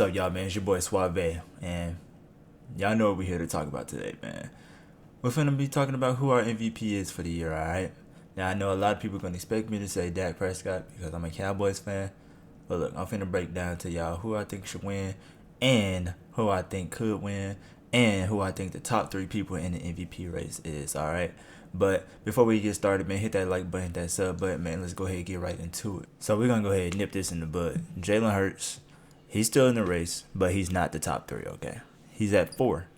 What's up, y'all, man? It's your boy Suave, and y'all know what we're here to talk about today, man. We're finna be talking about who our MVP is for the year, alright? Now, I know a lot of people gonna expect me to say Dak Prescott because I'm a Cowboys fan, but look, I'm finna break down to y'all who I think should win, and who I think could win, and who I think the top three people in the MVP race is, alright? But before we get started, man, hit that like button, hit that sub button, man. Let's go ahead and get right into it. So we're gonna go ahead and nip this in the bud. Jalen Hurts, he's still in the race, but he's not the top three, okay? He's at 4.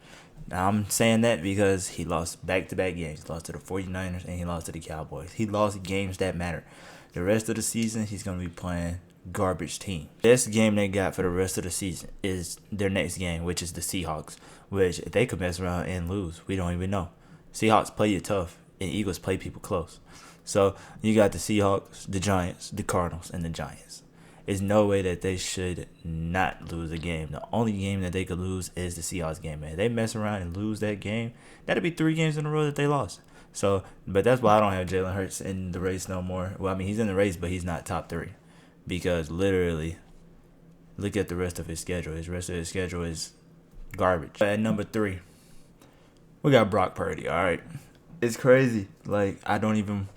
Now, I'm saying that because he lost back-to-back games. He lost to the 49ers and he lost to the Cowboys. He lost games that matter. The rest of the season, he's going to be playing garbage team. Best game they got for the rest of the season is their next game, which is the Seahawks, which they could mess around and lose. We don't even know. Seahawks play you tough, and Eagles play people close. So you got the Seahawks, the Giants, the Cardinals, and the Giants. There's no way that they should not lose a game. The only game that they could lose is the Seahawks game, man. If they mess around and lose that game, that'd be 3 games in a row that they lost. So, but that's why I don't have Jalen Hurts in the race no more. Well, I mean, he's in the race, but he's not top 3. Because literally, look at the rest of his schedule. His rest of his schedule is garbage. At number 3, we got Brock Purdy, all right? It's crazy. Like, I don't even...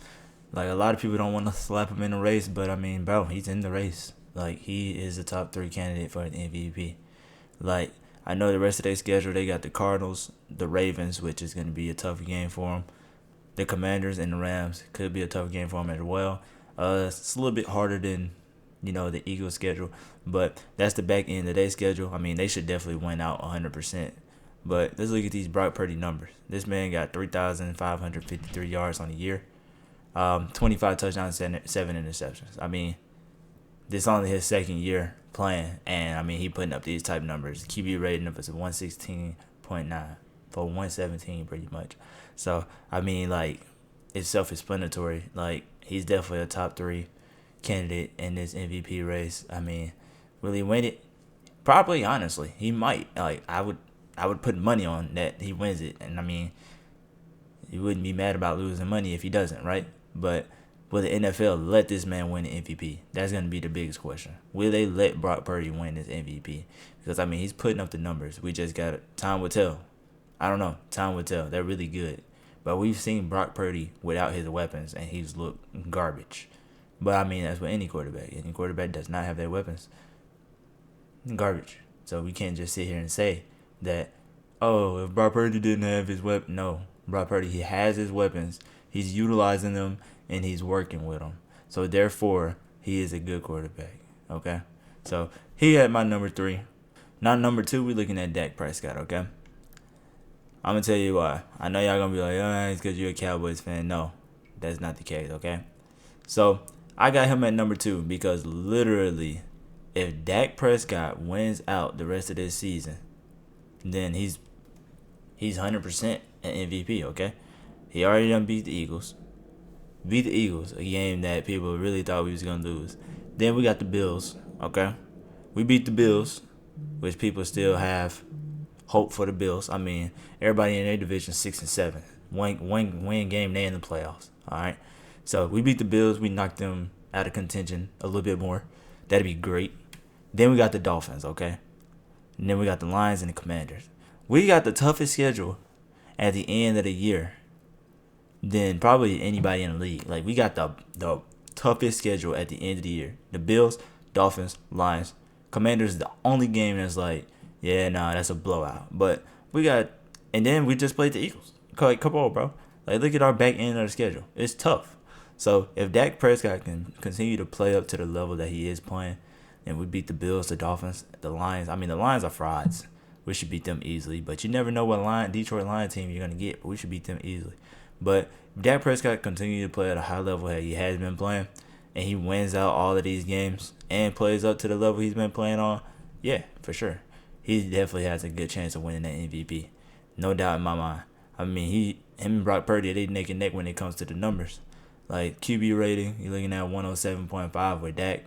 Like, a lot of people don't want to slap him in the race, but, I mean, bro, he's in the race. Like, he is a top 3 candidate for an MVP. Like, I know the rest of their schedule, they got the Cardinals, the Ravens, which is going to be a tough game for them. The Commanders and the Rams could be a tough game for them as well. It's a little bit harder than, the Eagles schedule, but that's the back end of their schedule. I mean, they should definitely win out 100%. But let's look at these Brock Purdy numbers. This man got 3,553 yards on the year. 25 touchdowns, 7 interceptions. I mean, this is only his second year playing, and I mean, he putting up these type numbers. QB rating of is 116.9 for 117 pretty much. So, I mean, like, it's self-explanatory. Like, he's definitely a top 3 candidate in this MVP race. I mean, will he win it? Probably, honestly. He might. Like, I would put money on that he wins it, and I mean, you wouldn't be mad about losing money if he doesn't, right? But will the NFL let this man win the MVP? That's going to be the biggest question. Will they let Brock Purdy win this MVP? Because, I mean, he's putting up the numbers. We just got it. Time will tell. I don't know. Time will tell. They're really good. But we've seen Brock Purdy without his weapons, and he's looked garbage. But, I mean, that's with any quarterback. Any quarterback does not have their weapons. Garbage. So we can't just sit here and say that, oh, if Brock Purdy didn't have his weapon. No. Brock Purdy, he has his weapons. He's utilizing them, and he's working with them. So, therefore, he is a good quarterback. Okay? So, he had my number 3. Now, number 2, we're looking at Dak Prescott, okay? I'm going to tell you why. I know y'all going to be like, oh, it's because you're a Cowboys fan. No, that's not the case, okay? So, I got him at number 2 because literally, if Dak Prescott wins out the rest of this season, then he's 100% an MVP, okay? He already done beat the Eagles. Beat the Eagles, a game that people really thought we was going to lose. Then we got the Bills, okay? We beat the Bills, which people still have hope for the Bills. I mean, everybody in their division 6 and 7. Win game, they in the playoffs, all right? So we beat the Bills. We knocked them out of contention a little bit more. That'd be great. Then we got the Dolphins, okay? And then we got the Lions and the Commanders. We got the toughest schedule at the end of the year than probably anybody in the league. Like, we got the toughest schedule at the end of the year. The Bills, Dolphins, Lions, Commanders is the only game that's like, yeah, nah, that's a blowout. But we got, and then we just played the Eagles. Like, come on, bro. Like, look at our back end of the schedule. It's tough. So, if Dak Prescott can continue to play up to the level that he is playing, and we beat the Bills, the Dolphins, the Lions. I mean, the Lions are frauds. We should beat them easily. But you never know what Detroit Lion team you're going to get. But we should beat them easily. But if Dak Prescott continues to play at a high level that he has been playing, and he wins out all of these games and plays up to the level he's been playing on, yeah, for sure. He definitely has a good chance of winning that MVP. No doubt in my mind. I mean, him and Brock Purdy, they neck and neck when it comes to the numbers. Like, QB rating, you're looking at 107.5 with Dak.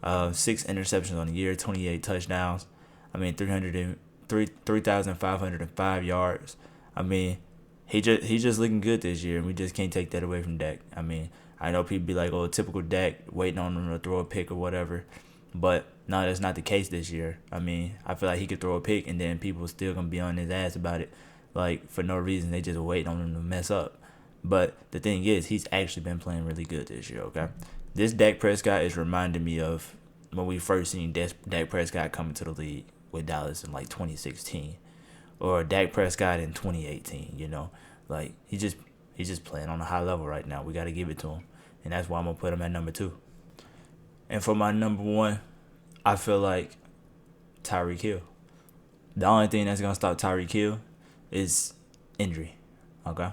6 interceptions on the year, 28 touchdowns. I mean, 3,505 yards. I mean, he's just looking good this year, and we just can't take that away from Dak. I mean, I know people be like, oh, typical Dak, waiting on him to throw a pick or whatever. But no, that's not the case this year. I mean, I feel like he could throw a pick and then people still gonna be on his ass about it, like for no reason. They just waiting on him to mess up. But the thing is, he's actually been playing really good this year. Okay, this Dak Prescott is reminding me of when we first seen Dak Prescott coming to the league with Dallas in like 2016, or Dak Prescott in 2018. You know, like he's just playing on a high level right now. We got to give it to him, and that's why I'm gonna put him at number 2. And for my number 1, I feel like Tyreek Hill. The only thing that's gonna stop Tyreek Hill is injury. Okay,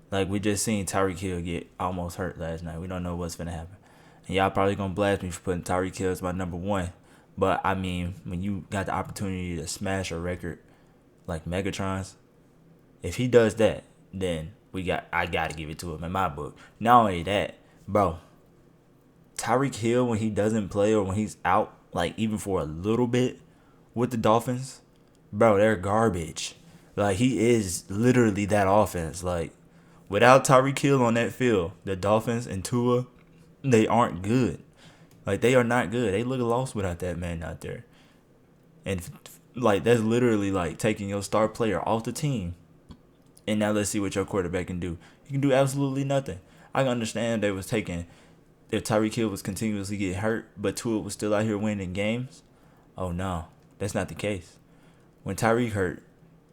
like we just seen Tyreek Hill get almost hurt last night. We don't know what's gonna happen, and y'all probably gonna blast me for putting Tyreek Hill as my number 1. But I mean, when you got the opportunity to smash a record like Megatron's, if he does that, then I gotta give it to him in my book. Not only that, bro, Tyreek Hill, when he doesn't play or when he's out, like even for a little bit with the Dolphins, bro, they're garbage. Like he is literally that offense. Like without Tyreek Hill on that field, the Dolphins and Tua, they aren't good. Like they are not good. They look lost without that man out there. And like that's literally like taking your star player off the team. And now let's see what your quarterback can do. He can do absolutely nothing. I can understand they was taking if Tyreek Hill was continuously getting hurt, but Tua was still out here winning games. Oh no, that's not the case. When Tyreek hurt,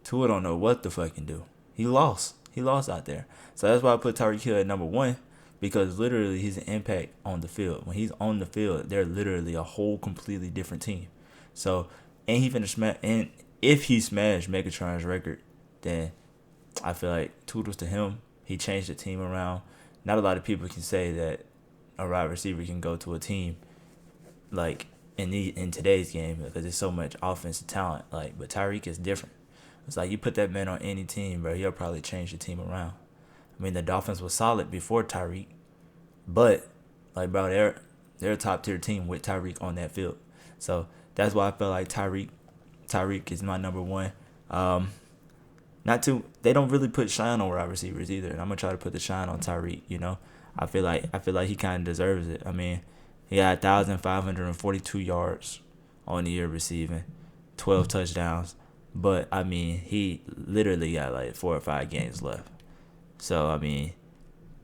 Tua don't know what the fuck can do. He lost. He lost out there. So that's why I put Tyreek Hill at number 1, because literally he's an impact on the field. When he's on the field, they're literally a whole completely different team. So and he finished and if he smashed Megatron's record, then I feel like toodles to him. He changed the team around. Not a lot of people can say that a wide receiver can go to a team like in today's game because there's so much offensive talent. Like, but Tyreek is different. It's like you put that man on any team, bro, he'll probably change the team around. I mean, the Dolphins was solid before Tyreek, but like, bro, they're a top tier team with Tyreek on that field. So that's why I feel like Tyreek is my number 1. They don't really put shine on wide receivers either. And I'm gonna try to put the shine on Tyreek. You know, I feel like he kind of deserves it. I mean, he got 1,542 yards on the year receiving, 12 touchdowns. But I mean, he literally got like 4 or 5 games left. So I mean,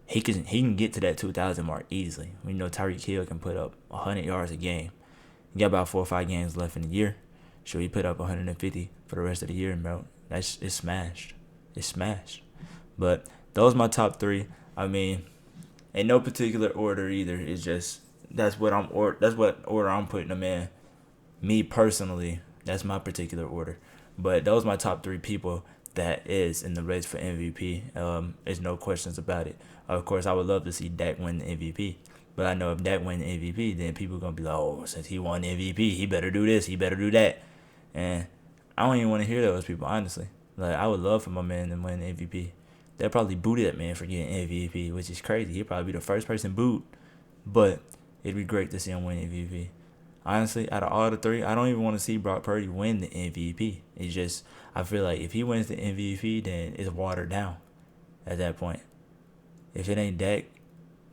he can get to that 2,000 mark easily. We know Tyreek Hill can put up 100 yards a game. He got about 4 or 5 games left in the year. Sure, he put up 150 for the rest of the year, bro. It's smashed. It's smashed. But those my top 3. I mean, in no particular order either. It's just that's what order I'm putting them in. Me personally, that's my particular order. But those my top 3 people that is in the race for MVP. There's no questions about it. Of course, I would love to see Dak win the MVP. But I know if Dak win the MVP, then people gonna be like, oh, since he won the MVP, he better do this, he better do that. And I don't even want to hear those people, honestly. Like, I would love for my man to win the MVP. They'll probably boo that man for getting MVP, which is crazy. He'll probably be the first person booed. But it'd be great to see him win MVP. Honestly, out of all the 3, I don't even want to see Brock Purdy win the MVP. It's just, I feel like if he wins the MVP, then it's watered down at that point. If it ain't Dak,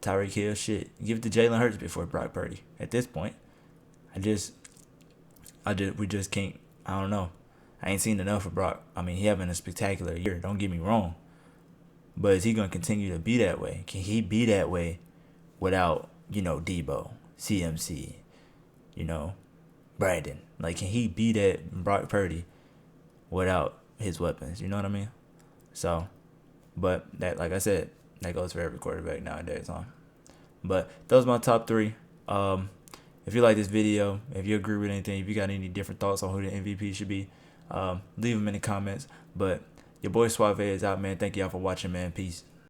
Tyreek Hill, shit, give it to Jalen Hurts before Brock Purdy. At this point, we just can't. I don't know. I ain't seen enough of Brock. I mean, he having a spectacular year. Don't get me wrong. But is he gonna continue to be that way? Can he be that way without, Debo, CMC, Brandon? Like, can he be that Brock Purdy without his weapons? You know what I mean? So, but that, like I said, that goes for every quarterback nowadays, huh? But those are my top 3. If you like this video, if you agree with anything, if you got any different thoughts on who the MVP should be, leave them in the comments. But your boy Suave is out, man. Thank y'all for watching, man. Peace.